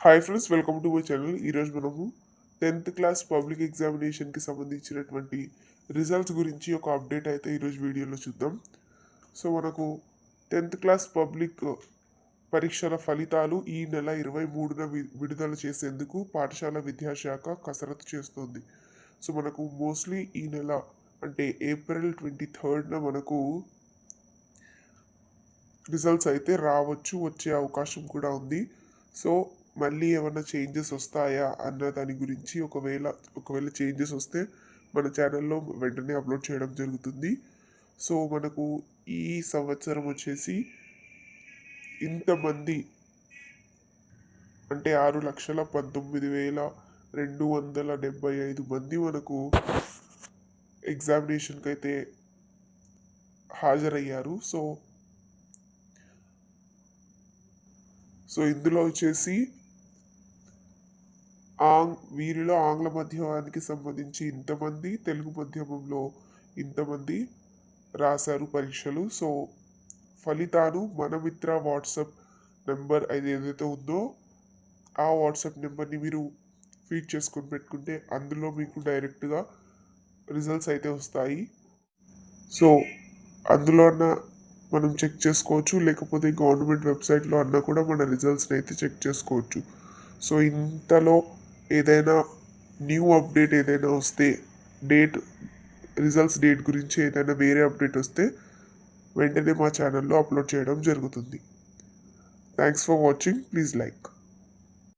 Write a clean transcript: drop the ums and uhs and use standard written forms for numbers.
Hi friends, welcome to my channel. ఈరోజు మనము 10th class public ఎగ్జామినేషన్కి సంబంధించినటువంటి రిజల్ట్స్ గురించి ఒక అప్డేట్ అయితే ఈరోజు వీడియోలో చూద్దాం. సో మనకు 10th క్లాస్ పబ్లిక్ పరీక్షల ఫలితాలు ఈ నెల 23న విడుదల చేసేందుకు పాఠశాల విద్యాశాఖ కసరత్తు చేస్తోంది. సో మనకు మోస్ట్లీ ఈ నెల అంటే ఏప్రిల్ 23న మనకు రిజల్ట్స్ అయితే వచ్చే అవకాశం కూడా ఉంది. సో మళ్ళీ ఏమైనా చేంజెస్ వస్తాయా అన్న దాని గురించి ఒకవేళ చేంజెస్ వస్తే మన ఛానల్లో వెంటనే అప్లోడ్ చేయడం జరుగుతుంది. సో మనకు ఈ సంవత్సరం వచ్చేసి ఇంతమంది అంటే 6,19,275 మంది మనకు ఎగ్జామినేషన్కి అయితే హాజరయ్యారు. సో ఇందులో వచ్చేసి వీరిలో ఆంగ్ల మాధ్యమానికి సంబంధించి ఇంతమంది, తెలుగు మాధ్యమంలో ఇంతమంది రాశారు పరీక్షలు. సో ఫలితాలు మన మిత్ర వాట్సాప్ నెంబర్ అది ఏదైతే ఉందో ఆ వాట్సాప్ నెంబర్ని మీరు ఫీడ్ చేసుకొని పెట్టుకుంటే అందులో మీకు డైరెక్ట్గా రిజల్ట్స్ అయితే వస్తాయి. సో అందులో అన్న మనం చెక్ చేసుకోవచ్చు, లేకపోతే గవర్నమెంట్ వెబ్సైట్లో అన్నా కూడా మన రిజల్ట్స్ని అయితే చెక్ చేసుకోవచ్చు. సో ఇంతలో ఏదైనా న్యూ అప్డేట్ ఏదైనా వస్తే రిజల్ట్స్ డేట్ గురించి ఏదైనా వేరే అప్డేట్ వస్తే వెంటనే మా ఛానల్లో అప్లోడ్ చేయడం జరుగుతుంది. Thanks for watching. Please like.